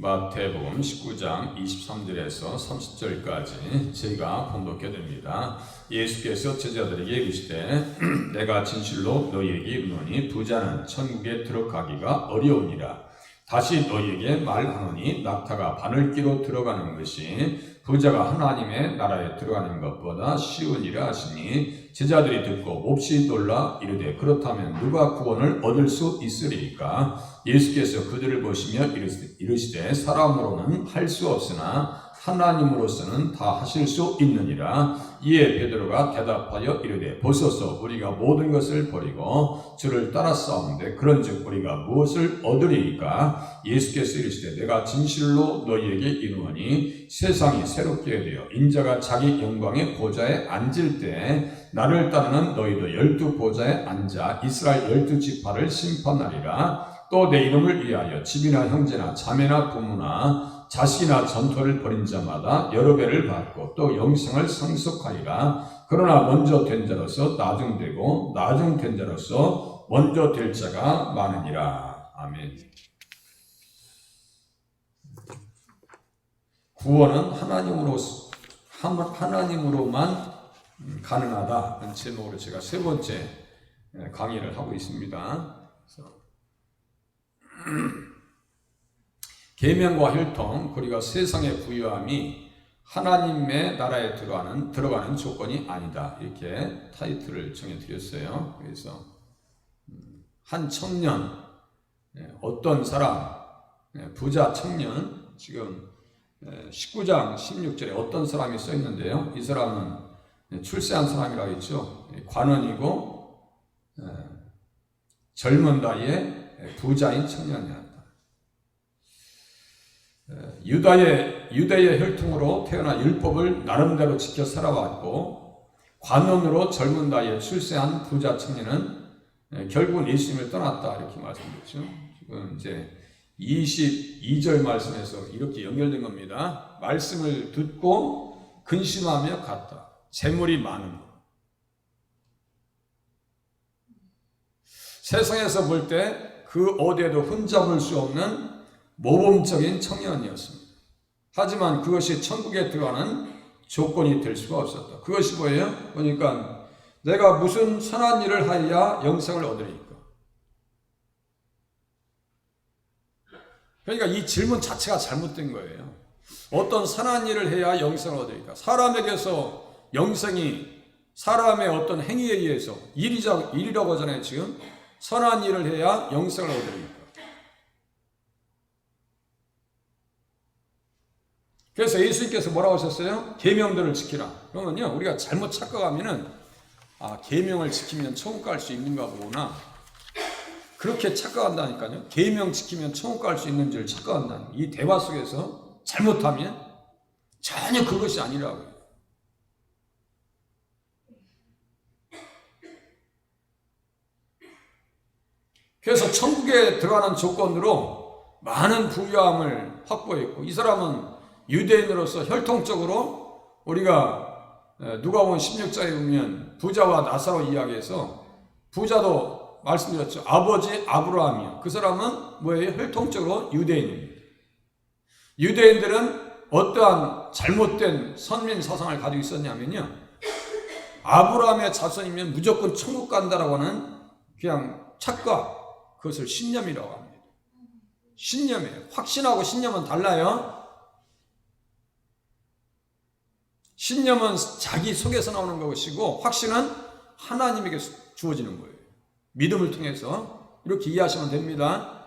마태복음 19장 23절에서 30절까지 저희가 봉독하게 됩니다. 예수께서 제자들에게 이르시되 내가 진실로 너희에게 이르노니 부자는 천국에 들어가기가 어려우니라. 다시 너희에게 말하노니 낙타가 바늘기로 들어가는 것이 부자가 하나님의 나라에 들어가는 것보다 쉬우니라 하시니 제자들이 듣고 몹시 놀라 이르되 그렇다면 누가 구원을 얻을 수 있으리까? 예수께서 그들을 보시며 이르시되 사람으로는 할 수 없으나 하나님으로서는 다 하실 수 있느니라. 이에 베드로가 대답하여 이르되 보소서 우리가 모든 것을 버리고 주를 따랐사온데 그런즉 우리가 무엇을 얻으리이까? 예수께서 이르시되 내가 진실로 너희에게 이르노니 세상이 새롭게 되어 인자가 자기 영광의 보좌에 앉을 때 나를 따르는 너희도 12 보좌에 앉아 이스라엘 12지파를 심판하리라. 또 내 이름을 위하여 집이나 형제나 자매나 부모나 자식이나 전토를 벌인 자마다 여러 배를 받고 또 영생을 상속하리라. 그러나 먼저 된 자로서 나중되고 나중된 자로서 먼저 될 자가 많으니라. 아멘. 구원은 하나님으로만 가능하다. 제목으로 제가 세 번째 강의를 하고 있습니다. 계명과 혈통 그리고 세상의 부유함이 하나님의 나라에 들어가는 조건이 아니다. 이렇게 타이틀을 정해드렸어요. 그래서 한 청년, 어떤 사람, 부자 청년, 지금 19장 16절에 어떤 사람이 써 있는데요. 이 사람은 출세한 사람이라고 했죠. 관원이고 젊은 나이에 부자인 청년이었다. 유대의 혈통으로 태어나 율법을 나름대로 지켜 살아왔고 관원으로 젊은 나이에 출세한 부자 청년은 결국은 예수님을 떠났다 이렇게 말씀드렸죠. 지금 이제 22절 말씀에서 이렇게 연결된 겁니다. 말씀을 듣고 근심하며 갔다. 재물이 많은 것. 세상에서 볼 때 그 어디에도 흠잡을 수 없는 모범적인 청년이었습니다. 하지만 그것이 천국에 들어가는 조건이 될 수가 없었다. 그것이 뭐예요? 그러니까 내가 무슨 선한 일을 하여야 영생을 얻으리까? 그러니까 이 질문 자체가 잘못된 거예요. 어떤 선한 일을 해야 영생을 얻으리까? 사람에게서 영생이 사람의 어떤 행위에 의해서 일이라고 하잖아요. 지금 선한 일을 해야 영생을 얻으리까? 그래서 예수님께서 뭐라고 하셨어요? 계명들을 지키라. 그러면요, 우리가 잘못 착각하면은 계명을 지키면 천국 갈 수 있는가 보구나. 그렇게 착각한다니까요. 계명 지키면 천국 갈 수 있는 줄 착각한다는 이 대화 속에서 잘못하면 전혀 그것이 아니라고요. 그래서 천국에 들어가는 조건으로 많은 부유함을 확보했고 이 사람은 유대인으로서 혈통적으로 우리가 누가복음 16장에 보면 부자와 나사로 이야기해서 부자도 말씀드렸죠. 아버지 아브라함이요. 그 사람은 뭐예요? 혈통적으로 유대인입니다. 유대인들은 어떠한 잘못된 선민 사상을 가지고 있었냐면요. 아브라함의 자손이면 무조건 천국 간다라고 하는 그냥 착각, 그것을 신념이라고 합니다. 신념이에요. 확신하고 신념은 달라요. 신념은 자기 속에서 나오는 것이고 확신은 하나님에게 주어지는 거예요. 믿음을 통해서 이렇게 이해하시면 됩니다.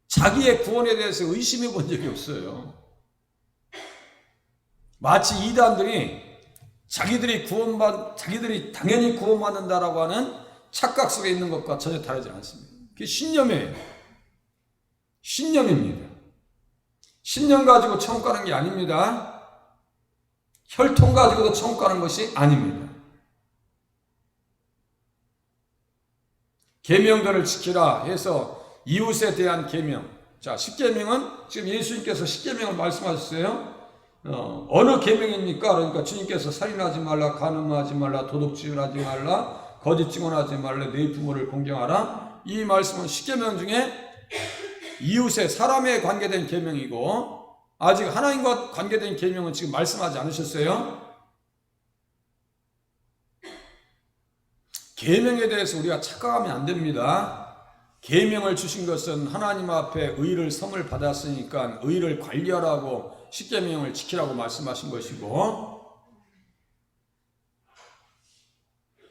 자기의 구원에 대해서 의심해 본 적이 없어요. 마치 이단들이 자기들이 당연히 구원받는다라고 하는 착각 속에 있는 것과 전혀 다르지 않습니다. 그게 신념이에요. 신념입니다. 신념 가지고 천국 가는 게 아닙니다. 혈통 가지고도 천국 가는 것이 아닙니다. 계명들을 지키라 해서 이웃에 대한 계명. 자, 10계명은 지금 예수님께서 10계명을 말씀하셨어요. 어느 계명입니까? 그러니까 주님께서 살인하지 말라, 간음하지 말라, 도둑질하지 말라, 거짓 증언하지 말라, 네 부모를 공경하라. 이 말씀은 10계명 중에 이웃의 사람에 관계된 계명이고 아직 하나님과 관계된 계명은 지금 말씀하지 않으셨어요? 계명에 대해서 우리가 착각하면 안 됩니다. 계명을 주신 것은 하나님 앞에 의를 선물 받았으니까 의를 관리하라고 십계명을 지키라고 말씀하신 것이고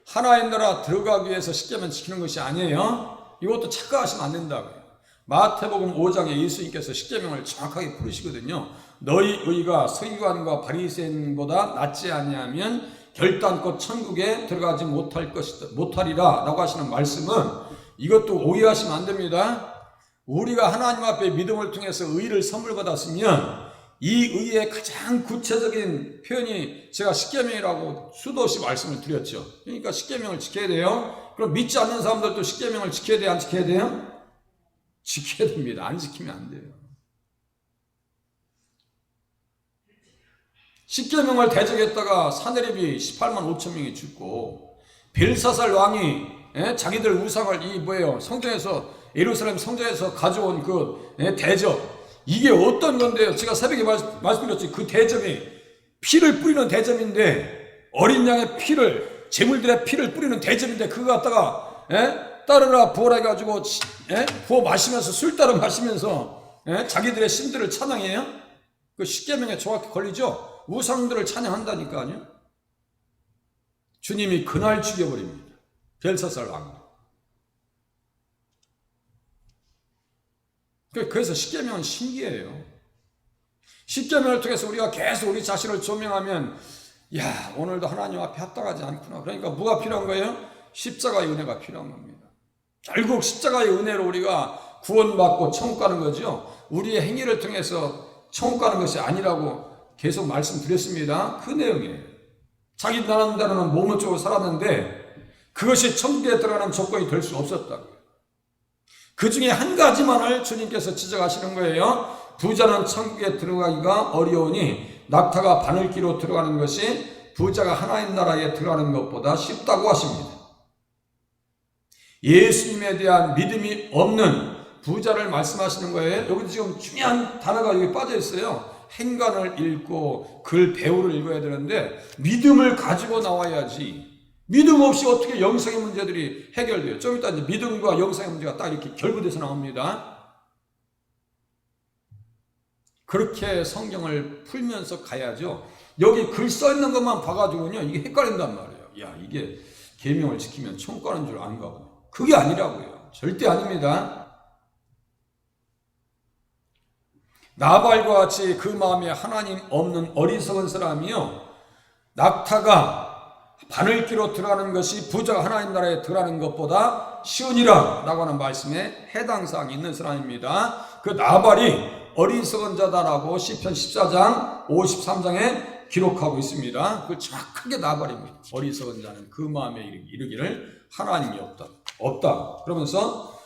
하나의 나라 들어가기 위해서 십계명 지키는 것이 아니에요. 이것도 착각하시면 안 된다고요. 마태복음 5장에 예수님께서 십계명을 정확하게 부르시거든요. 너희 의가 서기관과 바리새인보다 낫지 아니하면 결단코 천국에 들어가지 못하리라 라고 하시는 말씀은 이것도 오해하시면 안 됩니다. 우리가 하나님 앞에 믿음을 통해서 의를 선물 받았으면 이 의의 가장 구체적인 표현이 제가 십계명이라고 수도 없이 말씀을 드렸죠. 그러니까 십계명을 지켜야 돼요. 그럼 믿지 않는 사람들도 십계명을 지켜야 돼요? 안 지켜야 돼요? 지켜야 됩니다. 안 지키면 안 돼요. 십계명을 대적했다가 사내립이 18만 5천 명이 죽고 벨사살 왕이 자기들 우상을 성전에서 예루살렘 성전에서 가져온 그 대접 이게 어떤 건데요? 제가 새벽에 말씀드렸죠. 그 대접이 피를 뿌리는 대접인데 어린 양의 피를 제물들의 피를 뿌리는 대접인데 그거 갖다가 따르라 부어라 해가지고 부어 마시면서 술 따라 마시면서 자기들의 신들을 찬양해요? 그 십계명에 정확히 걸리죠? 우상들을 찬양한다니까요. 주님이 그날 죽여버립니다. 벨사살 왕. 그래서 십계명은 신기해요. 십계명을 통해서 우리가 계속 우리 자신을 조명하면 야 오늘도 하나님 앞에 합당하지 않구나. 그러니까 뭐가 필요한 거예요? 십자가의 은혜가 필요한 겁니다. 결국 십자가의 은혜로 우리가 구원받고 천국 가는 거죠. 우리의 행위를 통해서 천국 가는 것이 아니라고 계속 말씀드렸습니다. 그 내용이에요. 자기 나름대로는 몸을 쪽으로 살았는데 그것이 천국에 들어가는 조건이 될 수 없었다고요. 그 중에 한 가지만을 주님께서 지적하시는 거예요. 부자는 천국에 들어가기가 어려우니 낙타가 바늘기로 들어가는 것이 부자가 하나님 나라에 들어가는 것보다 쉽다고 하십니다. 예수님에 대한 믿음이 없는 부자를 말씀하시는 거예요. 여기 지금 중요한 단어가 여기 빠져 있어요. 행간을 읽고 글 배우를 읽어야 되는데 믿음을 가지고 나와야지. 믿음 없이 어떻게 영성의 문제들이 해결돼요? 좀 이따 이제 믿음과 영성의 문제가 딱 이렇게 결부돼서 나옵니다. 그렇게 성경을 풀면서 가야죠. 여기 글 써 있는 것만 봐가지고는요, 이게 헷갈린단 말이에요. 야, 이게 계명을 지키면 천국 가는 줄 아는가 보네. 그게 아니라고요. 절대 아닙니다. 나발과 같이 그 마음에 하나님 없는 어리석은 사람이요, 낙타가 바늘기로 들어가는 것이 부자가 하나님 나라에 들어가는 것보다 쉬우니라 라고 하는 말씀에 해당 사항이 있는 사람입니다. 그 나발이 어리석은 자다라고 시편 14장 53장에 기록하고 있습니다. 그걸 정확하게 나발입니다. 어리석은 자는 그 마음에 이르기를 하나님이 없다. 그러면서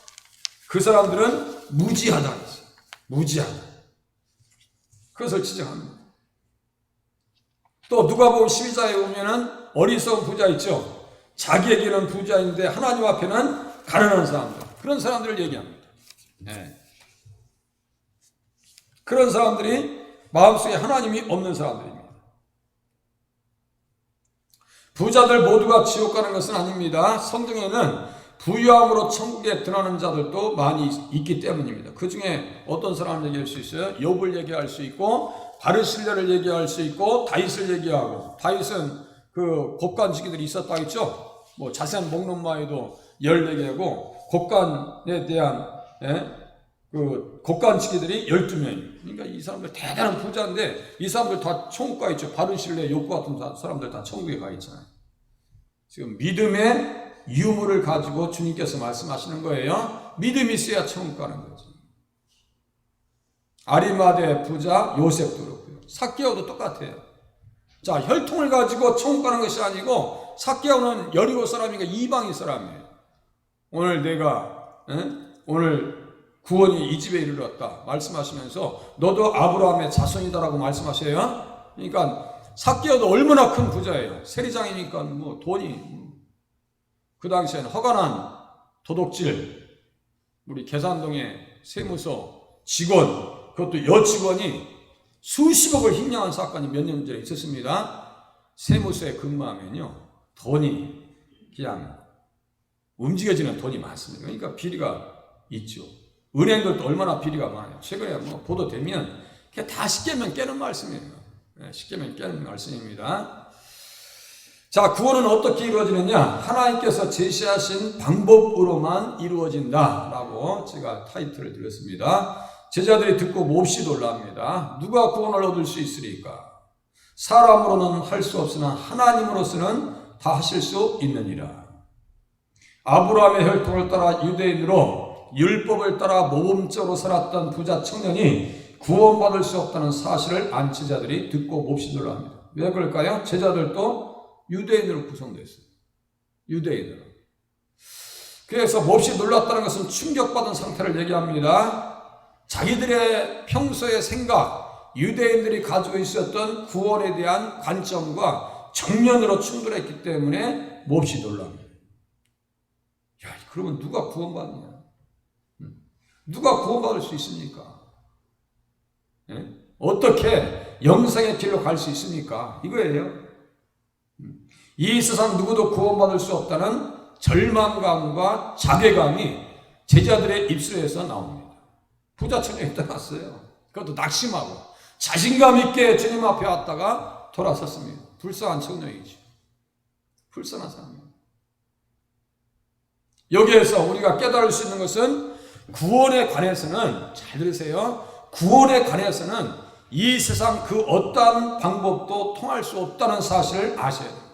그 사람들은 무지하다 했어요. 무지하다. 그것을 지적합니다. 또 누가복음 12장에 보면은 어리석은 부자 있죠. 자기에게는 부자인데 하나님 앞에는 가난한 사람들. 그런 사람들을 얘기합니다. 네. 그런 사람들이 마음속에 하나님이 없는 사람들입니다. 부자들 모두가 지옥 가는 것은 아닙니다. 성경에는 부유함으로 천국에 들어가는 자들도 많이 있기 때문입니다. 그 중에 어떤 사람을 얘기할 수 있어요? 욥을 얘기할 수 있고 바르실레를 얘기할 수 있고 다윗을 얘기하고, 다윗은 그 곡간지기들이 있었다 했죠. 뭐 자세한 목록마에도 14개고 곡간에 대한 그 곡간지기들이 12명입니다. 그러니까 이 사람들 대단한 부자인데 이 사람들 다 천국 가 있죠. 바르실레, 욥 같은 사람들 다 천국에 가 있잖아요. 지금 믿음의 유무를 가지고 주님께서 말씀하시는 거예요. 믿음이 있어야 천국 가는 거죠. 아리마대 부자 요셉도 그렇고요. 삭개오도 똑같아요. 자, 혈통을 가지고 천국 가는 것이 아니고 삭개오는 여리고 사람이니까 이방인 사람이에요. 오늘 내가 오늘 구원이 이 집에 이르렀다 말씀하시면서 너도 아브라함의 자손이다라고 말씀하셔요. 그러니까 삭개오도 얼마나 큰 부자예요. 세리장이니까 뭐 돈이 그 당시에는 허가난 도둑질, 우리 계산동에 세무서 직원, 그것도 여직원이 수십억을 횡령한 사건이 몇 년 전에 있었습니다. 세무서에 근무하면요, 돈이 그냥 움직여지는 돈이 많습니다. 그러니까 비리가 있죠. 은행들도 얼마나 비리가 많아요. 최근에 뭐 보도되면 그냥 다 십계명 깨는 말씀이에요. 십계명 깨는 말씀입니다. 자, 구원은 어떻게 이루어지느냐? 하나님께서 제시하신 방법으로만 이루어진다라고 제가 타이틀을 드렸습니다. 제자들이 듣고 몹시 놀랍니다. 누가 구원을 얻을 수 있으리까? 사람으로는 할 수 없으나 하나님으로서는 다 하실 수 있느니라. 아브라함의 혈통을 따라 유대인으로 율법을 따라 모범적으로 살았던 부자 청년이 구원받을 수 없다는 사실을 안 제자들이 듣고 몹시 놀랍니다. 왜 그럴까요? 제자들도 유대인으로 구성됐어요. 유대인으로. 그래서 몹시 놀랐다는 것은 충격받은 상태를 얘기합니다. 자기들의 평소의 생각, 유대인들이 가지고 있었던 구원에 대한 관점과 정면으로 충돌했기 때문에 몹시 놀랍니다. 야, 그러면 누가 구원받느냐? 누가 구원받을 수 있습니까? 어떻게 영생의 길로 갈 수 있습니까? 이거예요. 이 세상 누구도 구원받을 수 없다는 절망감과 자괴감이 제자들의 입술에서 나옵니다. 부자 청년이 떠났어요. 그것도 낙심하고 자신감 있게 주님 앞에 왔다가 돌아섰습니다. 불쌍한 청년이죠. 불쌍한 사람입니다. 여기에서 우리가 깨달을 수 있는 것은 구원에 관해서는, 잘 들으세요, 구원에 관해서는 이 세상 그 어떠한 방법도 통할 수 없다는 사실을 아셔야 됩니다.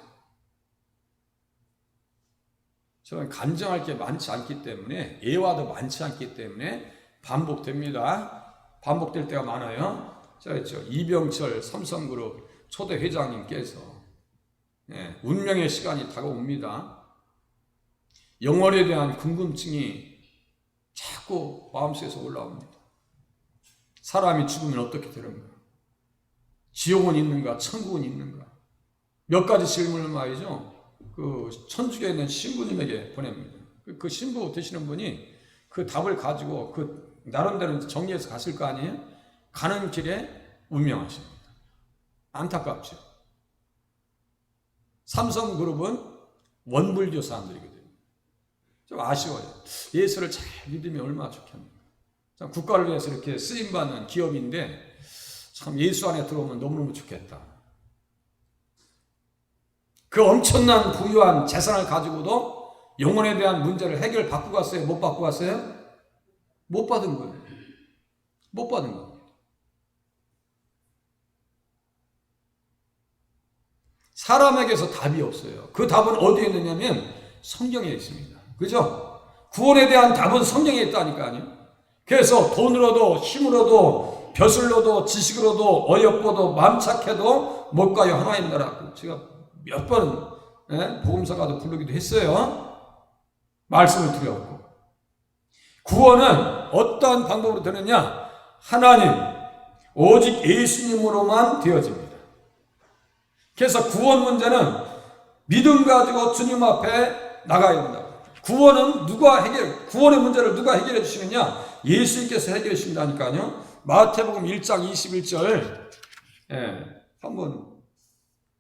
저는 간증할 게 많지 않기 때문에, 예화도 많지 않기 때문에 반복됩니다. 반복될 때가 많아요. 제가 했죠. 이병철 삼성그룹 초대 회장님께서 운명의 시간이 다가옵니다. 영원에 대한 궁금증이 자꾸 마음속에서 올라옵니다. 사람이 죽으면 어떻게 되는가? 지옥은 있는가? 천국은 있는가? 몇 가지 질문을 말이죠. 그 천주교에 있는 신부님에게 보냅니다. 그 신부 되시는 분이 그 답을 가지고 그 나름대로 정리해서 갔을 거 아니에요? 가는 길에 운명하십니다. 안타깝죠. 삼성그룹은 원불교 사람들이거든요. 좀 아쉬워요. 예수를 잘 믿으면 얼마나 좋겠는가. 참 국가를 위해서 이렇게 쓰임받는 기업인데 참 예수 안에 들어오면 너무너무 좋겠다. 그 엄청난 부유한 재산을 가지고도 영혼에 대한 문제를 받고 갔어요? 못 받고 갔어요? 못 받은 거예요. 못 받은 거예요. 사람에게서 답이 없어요. 그 답은 어디에 있느냐면 성경에 있습니다. 그죠? 구원에 대한 답은 성경에 있다니까요. 그래서 돈으로도 힘으로도 벼슬로도 지식으로도 어여뻐도 마음 착해도 못 가요. 하나님 나라. 제가 몇 번 복음서가도 부르기도 했어요. 말씀을 드렸고. 구원은 어떠한 방법으로 되느냐? 하나님, 오직 예수님으로만 되어집니다. 그래서 구원 문제는 믿음 가지고 주님 앞에 나가야 된다. 구원의 문제를 누가 해결해 주시느냐? 예수님께서 해결해 주신다니까요. 마태복음 1장 21절 한번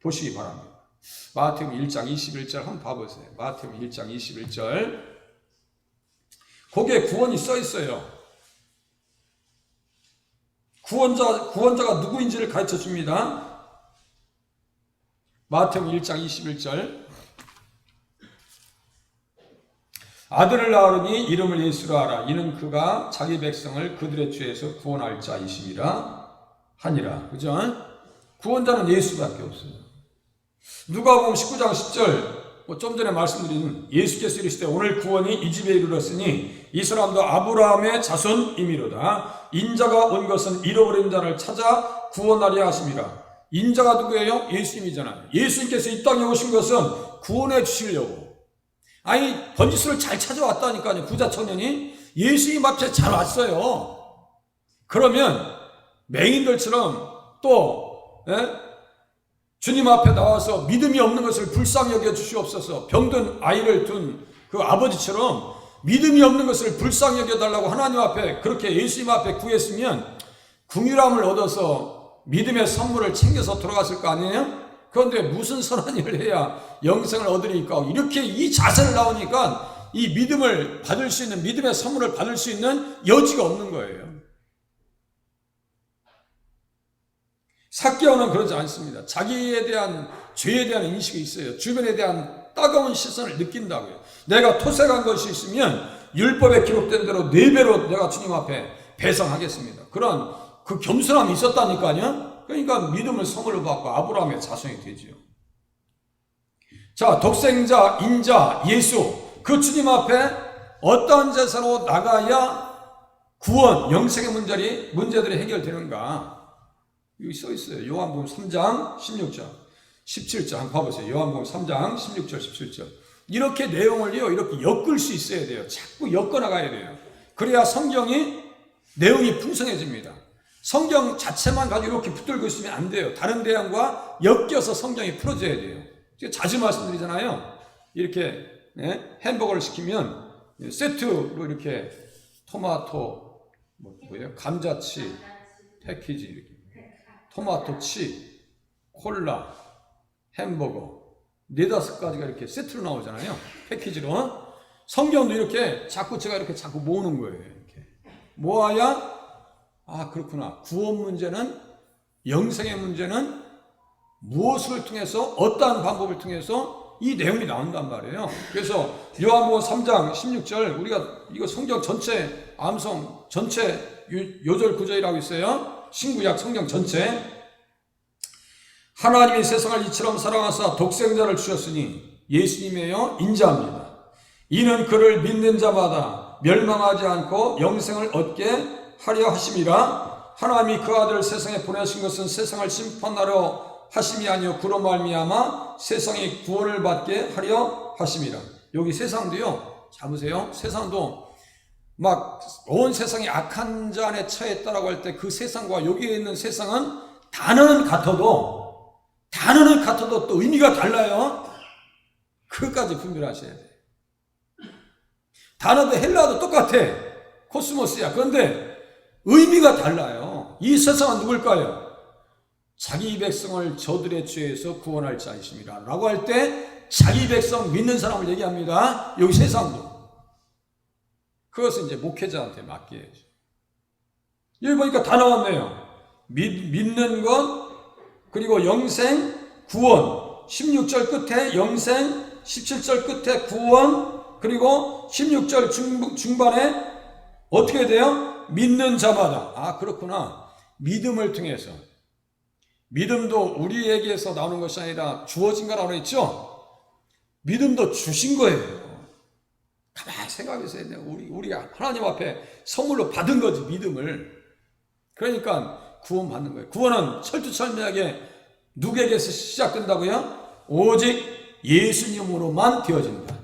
보시기 바랍니다. 마태복음 1장 21절 한번 봐보세요. 마태복음 1장 21절 거기에 구원이 써 있어요. 구원자가 누구인지를 가르쳐 줍니다. 마태복음 1장 21절 아들을 낳으니 이름을 예수라 하라. 이는 그가 자기 백성을 그들의 죄에서 구원할 자이심이라 하니라. 그죠? 구원자는 예수밖에 없어요. 누가복음 19장 10절 좀 전에 말씀드린 예수께서 이르시되 오늘 구원이 이 집에 이르렀으니 이 사람도 아브라함의 자손이미로다. 인자가 온 것은 잃어버린 자를 찾아 구원하려 하심이라. 인자가 누구예요? 예수님이잖아요. 예수님께서 이 땅에 오신 것은 구원해 주시려고. 아니 번지수를 잘 찾아왔다니까요. 부자 청년이 예수님 앞에 잘 왔어요. 그러면 맹인들처럼 또 주님 앞에 나와서 믿음이 없는 것을 불쌍히 여겨 주시옵소서. 병든 아이를 둔 그 아버지처럼 믿음이 없는 것을 불쌍히 여겨달라고 하나님 앞에 그렇게 예수님 앞에 구했으면 긍휼함을 얻어서 믿음의 선물을 챙겨서 돌아갔을 거 아니에요? 그런데 무슨 선한 일을 해야 영생을 얻으니까 이렇게 이 자세를 나오니까 이 믿음을 받을 수 있는, 믿음의 선물을 받을 수 있는 여지가 없는 거예요. 삭개오는 그러지 않습니다. 자기에 대한 죄에 대한 인식이 있어요. 주변에 대한 따가운 시선을 느낀다고요. 내가 토색한 것이 있으면 율법에 기록된 대로 4배로 내가 주님 앞에 배상하겠습니다. 그런 그 겸손함이 있었다니까요. 그러니까 믿음을 선물로 받고 아브라함의 자손이 되지요. 자, 독생자, 인자, 예수, 그 주님 앞에 어떠한 제사로 나가야 구원, 영생의 문제들이 해결되는가? 여기 써 있어요. 요한복음 3장 16절, 17절 한번 봐보세요. 요한복음 3장 16절, 17절. 이렇게 내용을요, 이렇게 엮을 수 있어야 돼요. 자꾸 엮어나가야 돼요. 그래야 성경이 내용이 풍성해집니다. 성경 자체만 가지고 이렇게 붙들고 있으면 안 돼요. 다른 내용과 엮여서 성경이 풀어져야 돼요. 자주 말씀드리잖아요. 이렇게 햄버거를 시키면 세트로 이렇게 토마토, 감자칩, 패키지 이렇게. 토마토칩, 콜라, 햄버거 4-5가지가 이렇게 세트로 나오잖아요. 패키지로. 성경도 이렇게 자꾸 제가 이렇게 자꾸 모으는 거예요. 이렇게 모아야 그렇구나. 구원 문제는, 영생의 문제는 무엇을 통해서, 어떠한 방법을 통해서 이 내용이 나온단 말이에요. 그래서 요한복음 3장 16절, 우리가 이거 성경 전체, 암송 전체 요절 구절이라고 있어요. 신구약 성경 전체. 하나님이 세상을 이처럼 사랑하사 독생자를 주셨으니 예수님이에요. 인자합니다. 이는 그를 믿는 자마다 멸망하지 않고 영생을 얻게 하려 하심이라. 하나님이 그 아들을 세상에 보내신 것은 세상을 심판하려 하심이 아니요 그로 말미암아 세상이 구원을 받게 하려 하심이라. 여기 세상도요, 잡으세요. 세상도 막 온 세상이 악한 자 안에 처했다라고 할 때 그 세상과 여기에 있는 세상은 단어는 같아도 또 의미가 달라요. 그것까지 분별하셔야 돼요. 단어도 헬라어도 똑같아. 코스모스야. 그런데 의미가 달라요. 이 세상은 누굴까요? 자기 백성을 저들의 죄에서 구원할 자이십니다 라고 할 때 자기 백성 믿는 사람을 얘기합니다. 여기 세상도. 그것은 이제 목회자한테 맡겨야죠. 여기 보니까 다 나왔네요. 믿는 것, 그리고 영생, 구원. 16절 끝에 영생, 17절 끝에 구원, 그리고 16절 중반에 어떻게 돼요? 믿는 자마다. 그렇구나. 믿음을 통해서. 믿음도 우리에게서 나오는 것이 아니라 주어진 거라고 했죠? 믿음도 주신 거예요. 가만히 생각해서 우리가 하나님 앞에 선물로 받은 거지, 믿음을. 그러니까 구원 받는 거예요. 구원은 철두철미하게 누구에게서 시작된다고요? 오직 예수님으로만 되어진다.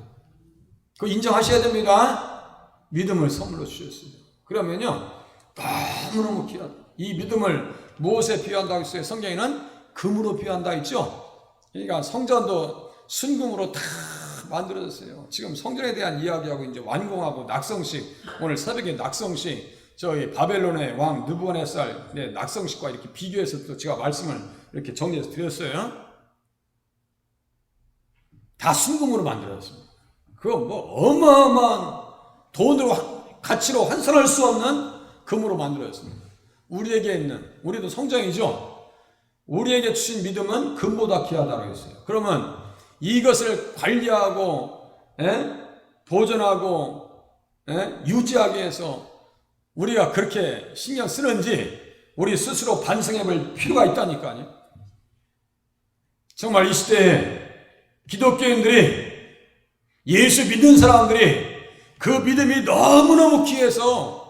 그거 인정하셔야 됩니다. 믿음을 선물로 주셨어요. 그러면요, 너무너무 귀하다. 이 믿음을 무엇에 비유한다고 했어요? 성경에는 금으로 비유한다 했죠? 그러니까 성전도 순금으로 다 만들어졌어요. 지금 성전에 대한 이야기하고 이제 완공하고 낙성식, 오늘 새벽에 낙성식, 저희 바벨론의 왕 느부갓네살 낙성식과 이렇게 비교해서 또 제가 말씀을 이렇게 정리해서 드렸어요. 다 순금으로 만들어졌습니다. 그거 뭐 어마어마한 돈으로, 가치로 환산할 수 없는 금으로 만들어졌습니다. 우리에게 있는, 우리도 성장이죠. 우리에게 주신 믿음은 금보다 귀하다고 했어요. 그러면 이것을 관리하고 보존하고 유지하기 위해서 우리가 그렇게 신경 쓰는지 우리 스스로 반성해 볼 필요가 있다니까요. 정말 이 시대에 기독교인들이, 예수 믿는 사람들이 그 믿음이 너무너무 귀해서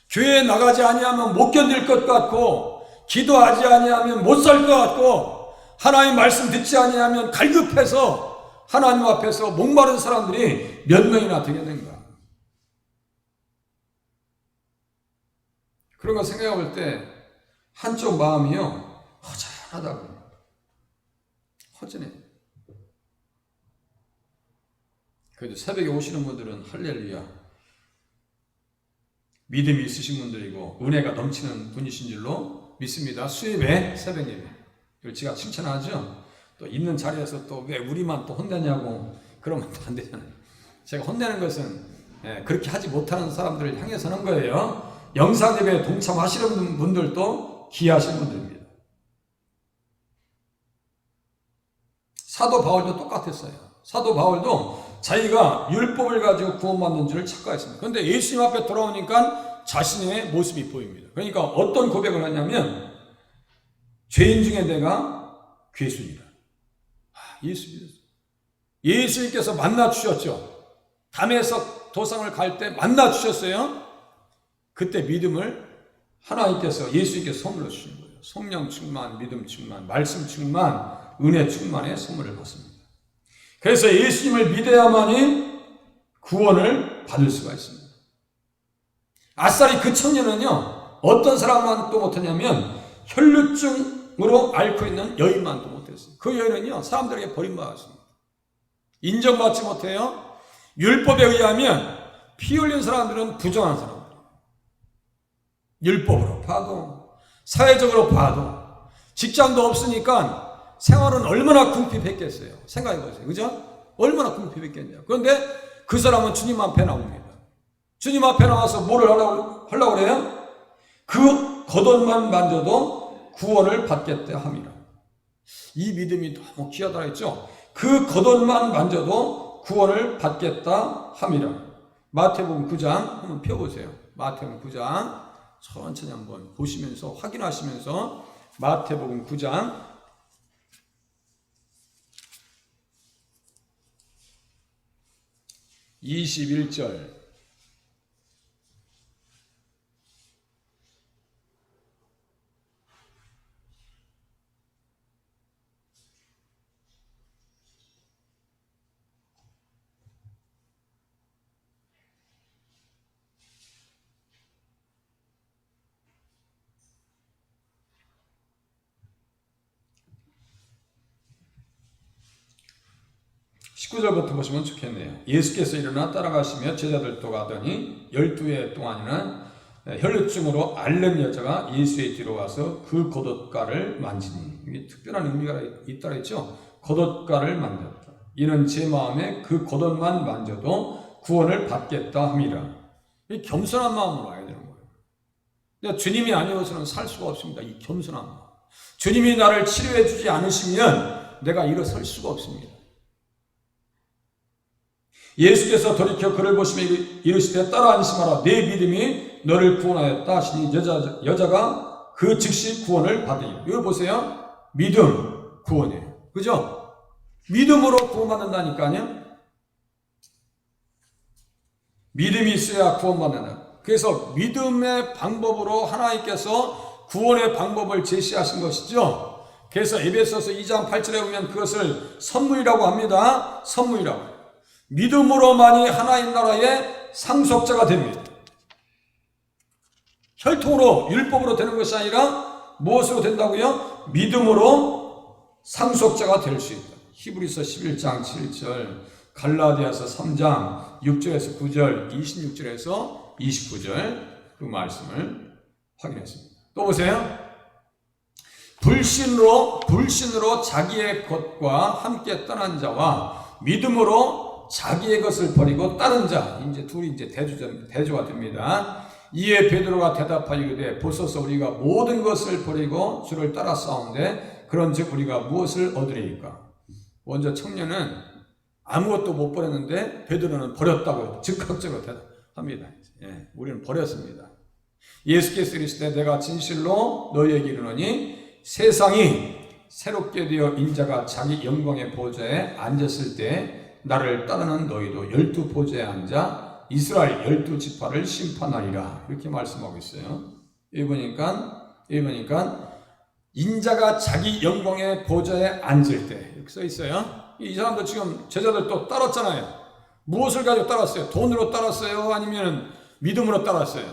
교회에 나가지 아니하면 못 견딜 것 같고, 기도하지 아니하면 못 살 것 같고, 하나님 말씀 듣지 아니하면 갈급해서 하나님 앞에서 목마른 사람들이 몇 명이나 되겠는가. 그런 거 생각해 볼 때 한쪽 마음이요, 허전하다고. 허전해. 그래도 새벽에 오시는 분들은 할렐루야, 믿음이 있으신 분들이고 은혜가 넘치는 분이신 줄로 믿습니다. 수요일에 새벽 예배, 이걸 제가 칭찬하죠. 또 있는 자리에서 또 왜 우리만 또 혼내냐고 그러면 또 안 되잖아요. 제가 혼내는 것은 그렇게 하지 못하는 사람들을 향해서 하는 거예요. 영상 예배에 동참하시는 분들도 귀하신 분들입니다. 사도 바울도 똑같았어요. 사도 바울도 자기가 율법을 가지고 구원받는 줄을 착각했습니다. 그런데 예수님 앞에 돌아오니까 자신의 모습이 보입니다. 그러니까 어떤 고백을 하냐면 죄인 중에 내가 괴순이다. 예수 믿었어요. 예수님께서 만나 주셨죠. 담에서 도상을 갈 때 만나 주셨어요. 그때 믿음을 하나님께서, 예수님께서 선물로 주신 거예요. 성령 충만, 믿음 충만, 말씀 충만, 은혜 충만의 선물을 받습니다. 그래서 예수님을 믿어야만이 구원을 받을 수가 있습니다. 아싸리 그 청년은요, 어떤 사람만 또 못하냐면 혈루증으로 앓고 있는 여인만 또 못했어요. 그 여인은요, 사람들에게 버림받았습니다. 인정받지 못해요. 율법에 의하면 피 흘린 사람들은 부정한 사람들. 율법으로 봐도, 사회적으로 봐도, 직장도 없으니까 생활은 얼마나 궁핍했겠어요. 생각해 보세요. 그죠? 얼마나 궁핍했겠냐. 그런데 그 사람은 주님 앞에 나옵니다. 주님 앞에 나와서 뭐를 하려고 그래요? 그 겉옷만 만져도 구원을 받겠다 함이라. 이 믿음이 너무 귀하다 했죠. 그 겉옷만 만져도 구원을 받겠다 함이라. 마태복음 9장 한번 펴보세요. 마태복음 9장 천천히 한번 보시면서 확인하시면서 마태복음 9장 21절 (19절부터) 보시면 좋겠네요. 예수께서 일어나 따라가시며 제자들도 가더니 12해 동안이나 혈루증으로 앓는 여자가 예수의 뒤로 와서 그 겉옷가를 만지니, 이게 특별한 의미가 있다 했죠. 겉옷가를 만졌다. 이는 제 마음에 그 겉옷만 만져도 구원을 받겠다 함이라. 이 겸손한 마음으로 와야 되는 거예요. 근데 주님이 아니어서는 살 수가 없습니다. 이 겸손한 마음. 주님이 나를 치료해 주지 않으시면 내가 일어설 수가 없습니다. 예수께서 돌이켜 그를 보시며 이르시되 따라 안심하라. 내 믿음이 너를 구원하였다 하시니 여자가 그 즉시 구원을 받으니. 이거 보세요. 믿음, 구원이에요. 그죠? 믿음으로 구원받는다니까요. 믿음이 있어야 구원받는다. 그래서 믿음의 방법으로 하나님께서 구원의 방법을 제시하신 것이죠. 그래서 에베소서 2장 8절에 보면 그것을 선물이라고 합니다. 선물이라고. 믿음으로만이 하나님 나라의 상속자가 됩니다. 혈통으로, 율법으로 되는 것이 아니라 무엇으로 된다고요? 믿음으로 상속자가 될 수 있다. 히브리서 11장 7절, 갈라디아서 3장 6절에서 9절, 26절에서 29절 그 말씀을 확인했습니다. 또 보세요. 불신으로 자기의 것과 함께 떠난 자와 믿음으로 자기의 것을 버리고 따른 자, 이제 둘이 이제 대조가 됩니다. 이에 베드로가 대답하여 이르되 보소서 우리가 모든 것을 버리고 주를 따라 싸운데 그런즉 우리가 무엇을 얻으리이까? 먼저 청년은 아무것도 못 버렸는데 베드로는 버렸다고 즉각적으로 대답합니다. 예, 우리는 버렸습니다. 예수께서 이르시되 내가 진실로 너희에게 이르노니 세상이 새롭게 되어 인자가 자기 영광의 보좌에 앉았을 때 나를 따르는 너희도 12보좌에 앉아 이스라엘 12지파를 심판하리라. 이렇게 말씀하고 있어요. 여기 보니까 인자가 자기 영광의 보좌에 앉을 때 이렇게 써 있어요. 이 사람들 지금 제자들 또 따랐잖아요. 무엇을 가지고 따랐어요? 돈으로 따랐어요? 아니면 믿음으로 따랐어요?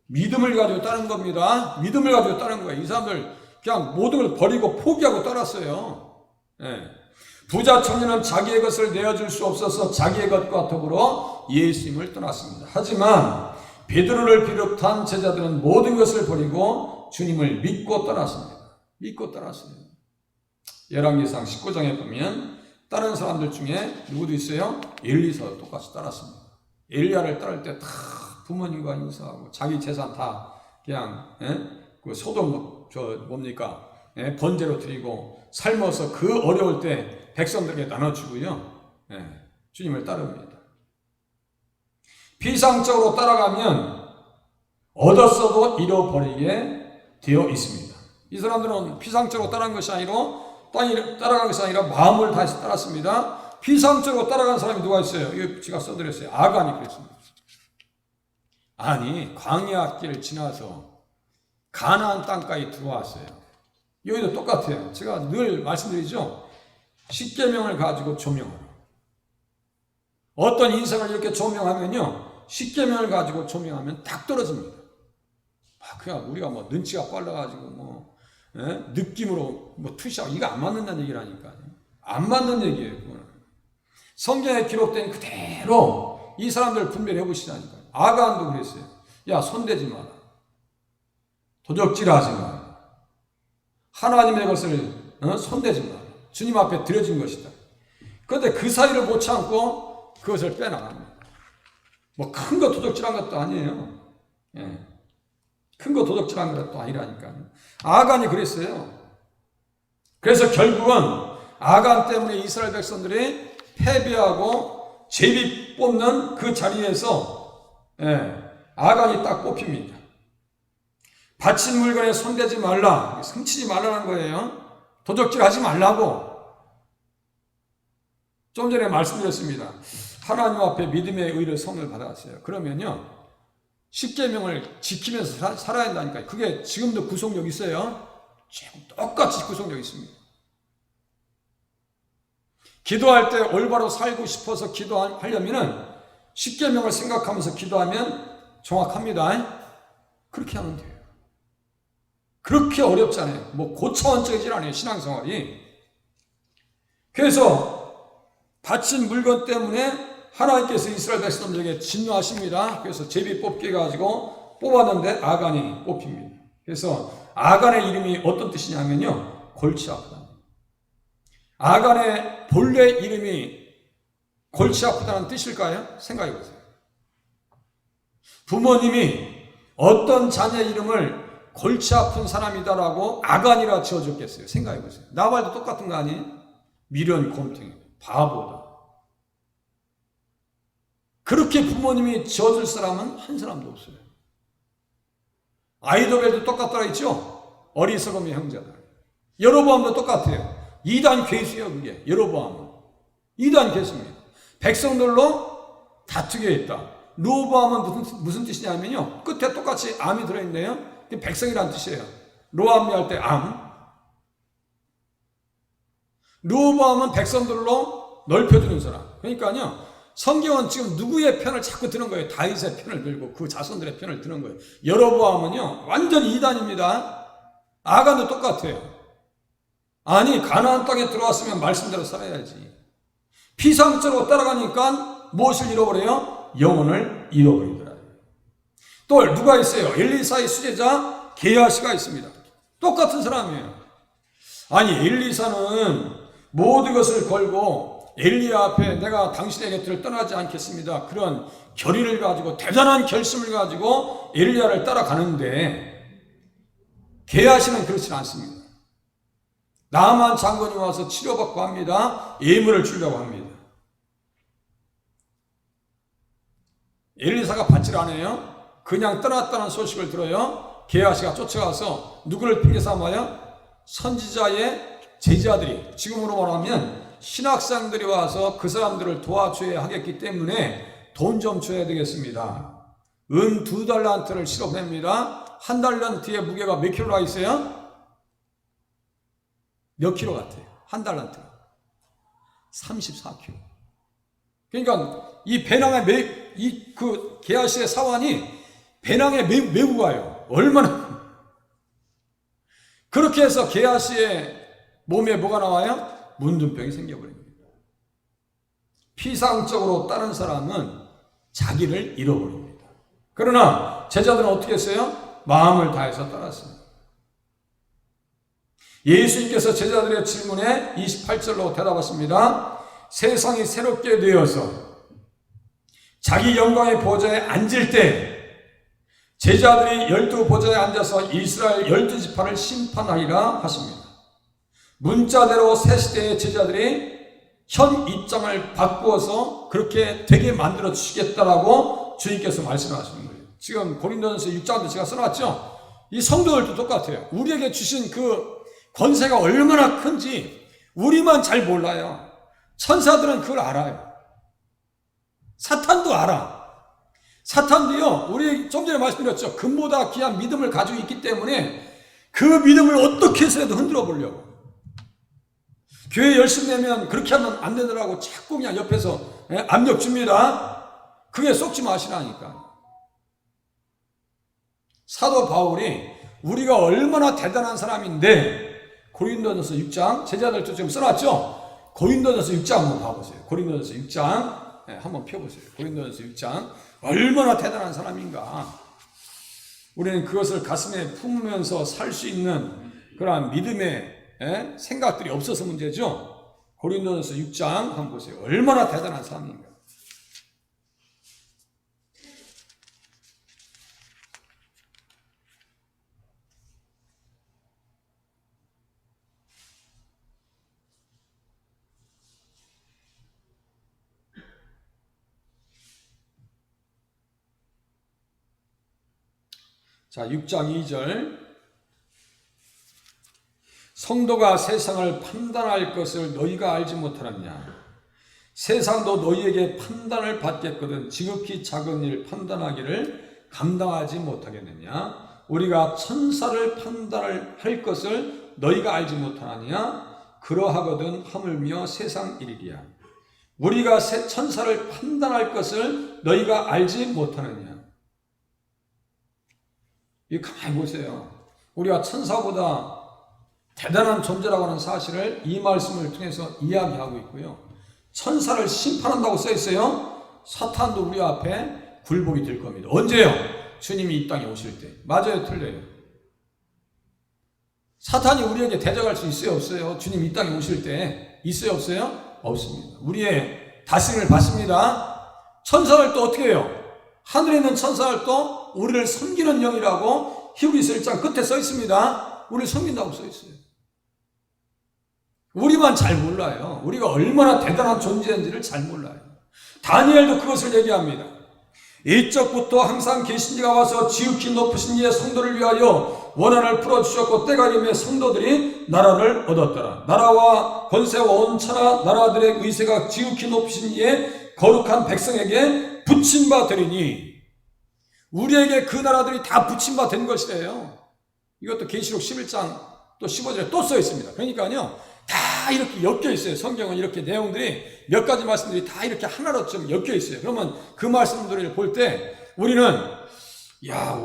믿음을 가지고 따른 겁니다. 믿음을 가지고 따른 거예요. 이 사람들 그냥 모든 걸 버리고 포기하고 따랐어요. 예. 부자 청년은 자기의 것을 내어줄 수 없어서 자기의 것과 더불어 예수님을 떠났습니다. 하지만 베드로를 비롯한 제자들은 모든 것을 버리고 주님을 믿고 떠났습니다. 믿고 떠났어요. 열왕기상 19장에 보면 다른 사람들 중에 누구도 있어요? 엘리사도 똑같이 따랐습니다. 엘리야를 따를 때 다 부모님과 인사하고 자기 재산 다 그냥 그 소돔 번제로 드리고 삶아서 그 어려울 때 백성들에게 나눠주고요. 주님을 따릅니다. 비상적으로 따라가면 얻었어도 잃어버리게 되어 있습니다. 이 사람들은 비상적으로 따라간 것이 아니라 마음을 다해서 따랐습니다. 비상적으로 따라간 사람이 누가 있어요? 이거 제가 써드렸어요. 아간이 그랬습니다. 아니 광야 길을 지나서 가나안 땅까지 들어왔어요. 여기도 똑같아요. 제가 늘 말씀드리죠. 십계명을 가지고 조명하라. 어떤 인생을 이렇게 조명하면요, 십계명을 가지고 조명하면 딱 떨어집니다. 그냥 우리가 뭐 눈치가 빨라가지고 느낌으로 투시하고 이거 안 맞는다는 얘기라니까요. 안 맞는 얘기예요. 그거는. 성경에 기록된 그대로 이 사람들 분별해 보시라니까요. 아간도 그랬어요. 야, 손대지 마라. 도적질하지 마라. 하나님의 것을 손대지 마라. 주님 앞에 드려진 것이다. 그런데 그 사이를 못 참고 그것을 빼나갑니다. 뭐 큰 거 도적질한 것도 아니에요. 큰 거 도적질한 것도 아니라니까요. 아간이 그랬어요. 그래서 결국은 아간 때문에 이스라엘 백성들이 패배하고 제비 뽑는 그 자리에서 아간이 딱 뽑힙니다. 바친 물건에 손대지 말라, 훔치지 말라는 거예요. 도적질하지 말라고. 좀 전에 말씀드렸습니다. 하나님 앞에 믿음의 의를 성을 받았어요. 그러면요, 십계명을 지키면서 살아야 한다니까요. 그게 지금도 구속력 있어요. 똑같이 구속력 있습니다. 기도할 때 올바로 살고 싶어서 기도하려면은 십계명을 생각하면서 기도하면 정확합니다. 그렇게 하면 돼요. 그렇게 어렵지 않아요. 뭐 고차원적이지 않아요. 신앙생활이. 그래서 바친 물건 때문에 하나님께서 이스라엘 백성들에게 진노하십니다. 그래서 제비 뽑기 해가지고 뽑았는데 아간이 뽑힙니다. 그래서 아간의 이름이 어떤 뜻이냐면요, 골치 아프다. 아간의 본래 이름이 골치 아프다는 뜻일까요? 생각해 보세요. 부모님이 어떤 자녀 이름을 골치 아픈 사람이다라고 아간이라 지어줬겠어요? 생각해 보세요. 나발도 똑같은 거 아니에요? 미련, 곰탱이, 바보다. 그렇게 부모님이 지어줄 사람은 한 사람도 없어요. 아이도벨도 똑같더라 했죠? 어리석음의 형제다. 여로보암도 똑같아요. 이단 괴수예요, 그게. 여로보암은 이단 괴수입니다. 백성들로 다투게 했다. 로보암은 무슨 뜻이냐면요, 끝에 똑같이 암이 들어있네요. 백성이라는 뜻이에요. 로암리 할 때 암. 로보암은 백성들로 넓혀주는 사람. 그러니까요, 성경은 지금 누구의 편을 자꾸 드는 거예요? 다윗의 편을 들고 그 자손들의 편을 드는 거예요. 여로보암은요, 완전히 이단입니다. 아간도 똑같아요. 아니, 가나안 땅에 들어왔으면 말씀대로 살아야지. 피상적으로 따라가니까 무엇을 잃어버려요? 영혼을 잃어버리더라. 또 누가 있어요? 엘리사의 수제자 게하시가 있습니다. 똑같은 사람이에요. 아니, 엘리사는 모든 것을 걸고 엘리야 앞에 내가 당신의 곁을 떠나지 않겠습니다, 그런 결의를 가지고 대단한 결심을 가지고 엘리야를 따라가는데, 게하시는 그렇지는 않습니다. 나만 장군이 와서 치료받고 합니다. 예물을 주려고 합니다. 엘리사가 받질 않아요. 그냥 떠났다는 소식을 들어요. 게하시가 쫓아가서 누구를 핑계 삼아요? 선지자의 제자들이, 지금으로 말하면 신학생들이 와서 그 사람들을 도와줘야 하겠기 때문에 돈 좀 줘야 되겠습니다. 은 2달란트를 실어냅니다. 1달란트의 무게가 몇 킬로가 있어요? 몇 킬로 같아요? 1달란트가 34킬로. 그러니까 이 배낭에 그 게하시의 사환이 배낭에 메고 가요. 얼마나. 그렇게 해서 게하시의 몸에 뭐가 나와요? 문둥병이 생겨버립니다. 피상적으로 따른 사람은 자기를 잃어버립니다. 그러나 제자들은 어떻게 했어요? 마음을 다해서 따랐습니다. 예수님께서 제자들의 질문에 28절로 대답하십니다. 세상이 새롭게 되어서 자기 영광의 보좌에 앉을 때 제자들이 12 보좌에 앉아서 이스라엘 12지파를 심판하리라 하십니다. 문자대로 새 시대의 제자들이 현 입장을 바꾸어서 그렇게 되게 만들어 주시겠다라고 주님께서 말씀하시는 거예요. 지금 고린도전서 6장도 제가 써놨죠. 이 성도들도 똑같아요. 우리에게 주신 그 권세가 얼마나 큰지 우리만 잘 몰라요. 천사들은 그걸 알아요. 사탄도 알아. 사탄도요, 우리 좀 전에 말씀드렸죠. 금보다 귀한 믿음을 가지고 있기 때문에 그 믿음을 어떻게 해서라도 흔들어 보려고. 교회 열심히 내면 그렇게 하면 안 되더라고 자꾸 그냥 옆에서 압력 줍니다. 그게 속지 마시라니까. 사도 바울이 우리가 얼마나 대단한 사람인데 고린도전서 6장 제자들도 지금 써놨죠. 고린도전서 6장 한번 봐보세요. 고린도전서 6장 한번 펴보세요. 고린도전서 6장 얼마나 대단한 사람인가. 우리는 그것을 가슴에 품으면서 살 수 있는 그러한 믿음의 생각들이 없어서 문제죠. 고린도전서 6장 한번 보세요. 얼마나 대단한 사람인가. 자, 6장 2절. 성도가 세상을 판단할 것을 너희가 알지 못하느냐. 세상도 너희에게 판단을 받겠거든 지극히 작은 일 판단하기를 감당하지 못하겠느냐. 우리가 천사를 판단을 할 것을 너희가 알지 못하느냐. 그러하거든 하물며 세상 일이랴. 우리가 천사를 판단할 것을 너희가 알지 못하느냐. 이 가만히 보세요. 우리가 천사보다 대단한 존재라고 하는 사실을 이 말씀을 통해서 이야기하고 있고요. 천사를 심판한다고 써 있어요. 사탄도 우리 앞에 굴복이 될 겁니다. 언제요? 주님이 이 땅에 오실 때. 맞아요, 틀려요? 사탄이 우리에게 대적할 수 있어요, 없어요? 주님 이 땅에 오실 때 있어요, 없어요? 없습니다. 우리의 다스림을 받습니다. 천사를 또 어떻게 해요? 하늘에 있는 천사를 또 우리를 섬기는 영이라고 히브리서 1장 끝에 써 있습니다. 우리를 섬긴다고 써 있어요. 우리만 잘 몰라요. 우리가 얼마나 대단한 존재인지를 잘 몰라요. 다니엘도 그것을 얘기합니다. 이적부터 항상 계신 이가 와서 지극히 높으신 이의 성도를 위하여 원한을 풀어주셨고 때가 이르매 성도들이 나라를 얻었더라. 나라와 권세와 온 천하 나라들의 의세가 지극히 높으신 이의 거룩한 백성에게 붙임바 되리니 우리에게 그 나라들이 다 붙임바 된 것이래요. 이것도 계시록 11장 또 15절에 또 써 있습니다. 그러니까요, 다 이렇게 엮여 있어요. 성경은 이렇게 내용들이 몇 가지 말씀들이 다 이렇게 하나로 좀 엮여 있어요. 그러면 그 말씀들을 볼 때 우리는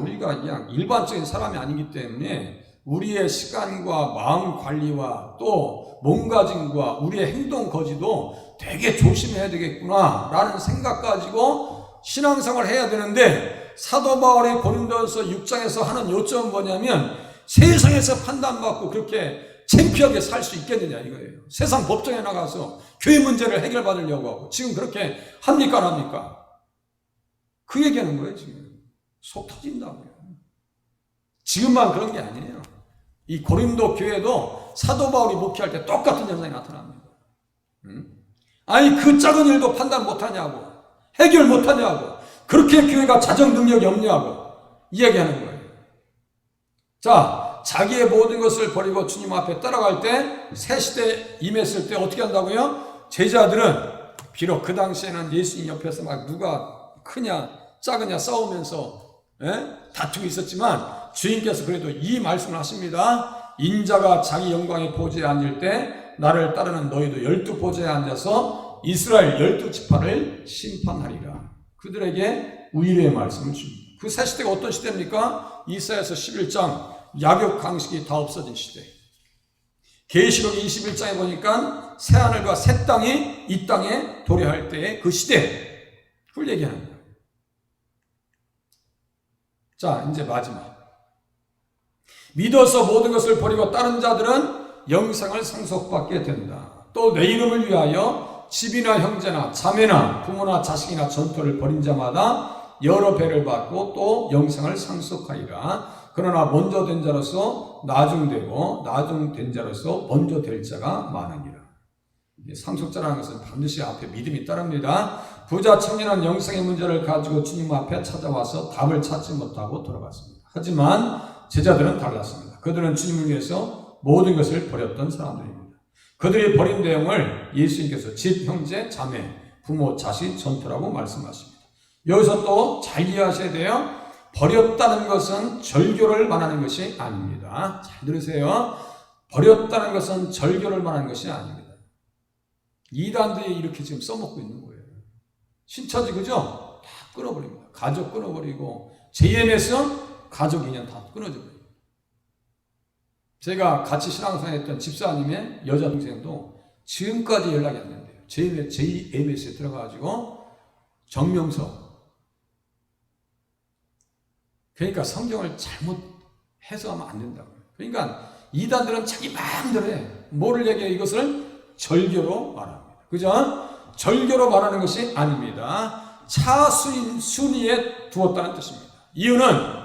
우리가 그냥 일반적인 사람이 아니기 때문에 우리의 시간과 마음 관리와 또 몸가짐과 우리의 행동 거지도 되게 조심해야 되겠구나 라는 생각 가지고 신앙생활을 해야 되는데, 사도 바울의 고린도전서 6장에서 하는 요점은 뭐냐면 세상에서 판단받고 그렇게 창피하게 살 수 있겠느냐 이거예요. 세상 법정에 나가서 교회 문제를 해결받으려고 하고 지금 그렇게 합니까 안 합니까? 그 얘기하는 거예요. 지금 속 터진다고요. 지금만 그런 게 아니에요. 이 고린도 교회도 사도 바울이 목회할 때 똑같은 현상이 나타납니다. 아니 그 작은 일도 판단 못하냐고, 해결 못하냐고, 그렇게 교회가 자정 능력이 없냐고 이야기하는 거예요. 자, 자기의 모든 것을 버리고 주님 앞에 따라갈 때, 새 시대에 임했을 때 어떻게 한다고요? 제자들은 비록 그 당시에는 예수님 옆에서 막 누가 크냐 작으냐 싸우면서 다투고 있었지만 주님께서 그래도 이 말씀을 하십니다. 인자가 자기 영광의 보좌에 앉을 때 나를 따르는 너희도 12 보좌에 앉아서 이스라엘 12지파를 심판하리라. 그들에게 위로의 말씀을 줍니다. 그 새 시대가 어떤 시대입니까? 이사야서 11장 야곱 강식이 다 없어진 시대. 계시록 21장에 보니까 새하늘과 새 땅이 이 땅에 도래할 때의 그 시대, 그걸 얘기하는 거예요. 자, 이제 마지막. 믿어서 모든 것을 버리고 따른 자들은 영생을 상속받게 된다. 또 내 이름을 위하여 집이나 형제나 자매나 부모나 자식이나 전토를 벌인 자마다 여러 배를 받고 또 영생을 상속하리라. 그러나 먼저 된 자로서 나중되고 나중된 자로서 먼저 될 자가 많으니라. 상속자라는 것은 반드시 앞에 믿음이 따릅니다. 부자 청년은 영생의 문제를 가지고 주님 앞에 찾아와서 답을 찾지 못하고 돌아갔습니다. 하지만 제자들은 달랐습니다. 그들은 주님을 위해서 모든 것을 버렸던 사람들입니다. 그들이 버린 내용을 예수님께서 집, 형제, 자매, 부모, 자식, 전토라고 말씀하십니다. 여기서 또 잘 이해하셔야 돼요. 버렸다는 것은 절교를 말하는 것이 아닙니다. 잘 들으세요. 버렸다는 것은 절교를 말하는 것이 아닙니다. 이단들이 이렇게 지금 써먹고 있는 거예요. 신처지, 그죠? 다 끊어버립니다. 가족 끊어버리고, JMS 가족 인연 다 끊어져 버려요. 제가 같이 신앙생활 했던 집사님의 여자 동생도 지금까지 연락이 안 된대요. JMS에 들어가가지고 정명서. 그러니까 성경을 잘못 해석하면 안 된다고요. 그러니까 이단들은 자기 마음대로 해. 뭐를 얘기해? 이것을 절교로 말합니다. 그죠? 절교로 말하는 것이 아닙니다. 차순위에 두었다는 뜻입니다. 이유는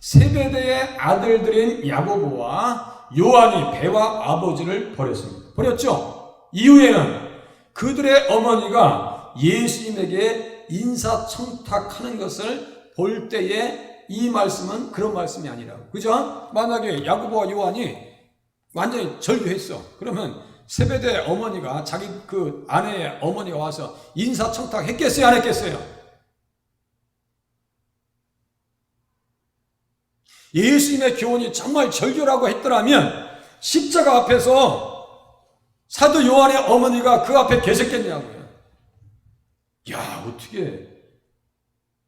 세베대의 아들들인 야고보와 요한이 배와 아버지를 버렸습니다. 버렸죠? 이후에는 그들의 어머니가 예수님에게 인사청탁하는 것을 볼 때에 이 말씀은 그런 말씀이 아니라고. 그죠? 만약에 야고보와 요한이 완전히 절교했어. 그러면 세베대 어머니가 자기 그 아내의 어머니가 와서 인사청탁 했겠어요? 안 했겠어요? 예수님의 교훈이 정말 절교라고 했더라면 십자가 앞에서 사도 요한의 어머니가 그 앞에 계셨겠냐고요. 야, 어떻게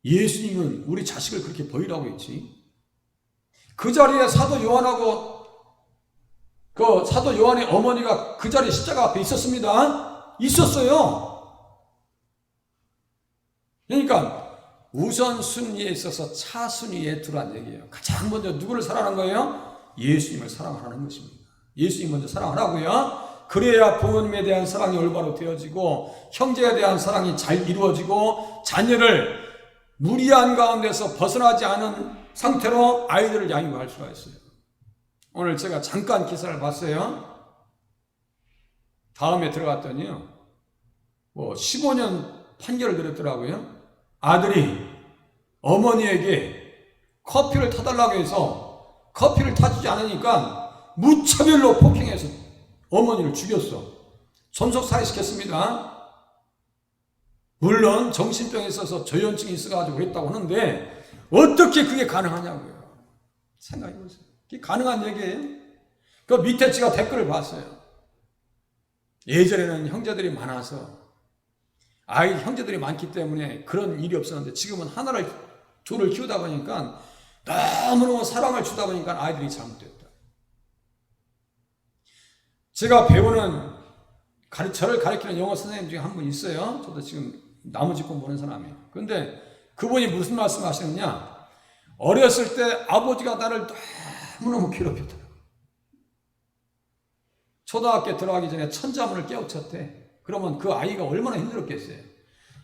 예수님은 우리 자식을 그렇게 버리라고 했지? 그 자리에 사도 요한하고 그 사도 요한의 어머니가 그 자리에 십자가 앞에 있었습니다. 있었어요. 그러니까 우선순위에 있어서 차순위에 두란 얘기예요. 가장 먼저 누구를 사랑하는 거예요? 예수님을 사랑하는 것입니다. 예수님 먼저 사랑하라고요. 그래야 부모님에 대한 사랑이 올바로 되어지고 형제에 대한 사랑이 잘 이루어지고 자녀를 무리한 가운데서 벗어나지 않은 상태로 아이들을 양육할 수가 있어요. 오늘 제가 잠깐 기사를 봤어요. 다음에 들어갔더니요, 15년 판결을 내렸더라고요. 아들이 어머니에게 커피를 타달라고 해서 커피를 타주지 않으니까 무차별로 폭행해서 어머니를 죽였어. 존속사유시켰습니다. 물론 정신병이 있어서 저연증이 있어가지고 그랬다고 하는데 어떻게 그게 가능하냐고요. 생각해보세요. 그게 가능한 얘기예요? 그 밑에 제가 댓글을 봤어요. 예전에는 형제들이 많아서 형제들이 많기 때문에 그런 일이 없었는데 지금은 하나를 둘을 키우다 보니까 너무너무 사랑을 주다 보니까 아이들이 잘못됐다. 제가 배우는 저를 가르치는 영어 선생님 중에 한 분 있어요. 저도 지금 나무집권 보는 사람이에요. 그런데 그분이 무슨 말씀 하시느냐, 어렸을 때 아버지가 나를 너무너무 괴롭혔더라고요. 초등학교 들어가기 전에 천자문을 깨우쳤대. 그러면 그 아이가 얼마나 힘들었겠어요.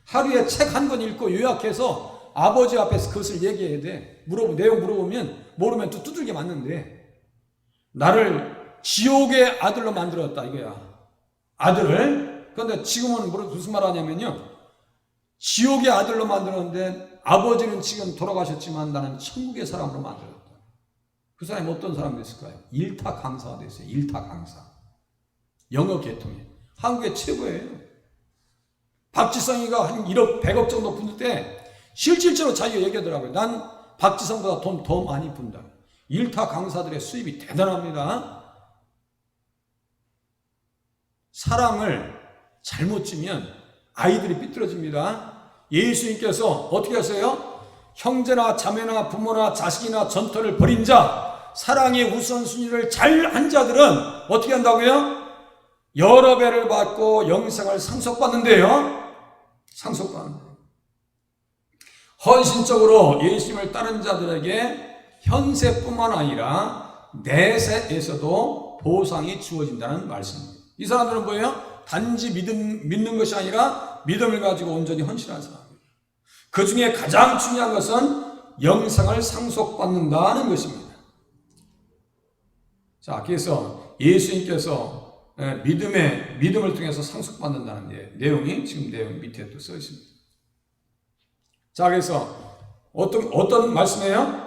하루에 책 한 권 읽고 요약해서 아버지 앞에서 그것을 얘기해야 돼. 내용 물어보면 모르면 또 두들겨 맞는데, 나를 지옥의 아들로 만들었다 이거야. 아들을. 그런데 지금은 무슨 말 하냐면요, 지옥의 아들로 만들었는데 아버지는 지금 돌아가셨지만 나는 천국의 사람으로 만들었다. 그 사람이 어떤 사람이 됐을까요? 일타 강사가 됐어요. 일타 강사. 영어 계통에. 한국의 최고예요. 박지성이가 한 1억 100억 정도 분 때 실질적으로 자기가 얘기하더라고요. 난 박지성보다 돈 더 많이 분다. 일타 강사들의 수입이 대단합니다. 사랑을 잘못 주면 아이들이 삐뚤어집니다. 예수님께서 어떻게 하세요? 형제나 자매나 부모나 자식이나 전토를 벌인 자, 사랑의 우선순위를 잘 한 자들은 어떻게 한다고요? 여러 배를 받고 영생을 상속받는데요. 상속받는다. 헌신적으로 예수님을 따른 자들에게 현세뿐만 아니라 내세에서도 보상이 주어진다는 말씀입니다. 이 사람들은 뭐예요? 단지 믿는 것이 아니라 믿음을 가지고 온전히 헌신한 사람입니다. 그 중에 가장 중요한 것은 영생을 상속받는다는 것입니다. 자, 그래서 예수님께서 믿음을 통해서 상속받는다는 내용이 지금 내용 밑에 또 써 있습니다. 자, 그래서 어떤 말씀이에요?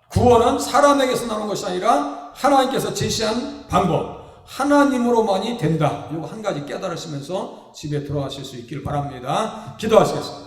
구원은 사람에게서 나오는 것이 아니라 하나님께서 제시한 방법, 하나님으로만이 된다. 이거 한 가지 깨달으시면서 집에 돌아가실 수 있기를 바랍니다. 기도하시겠습니다.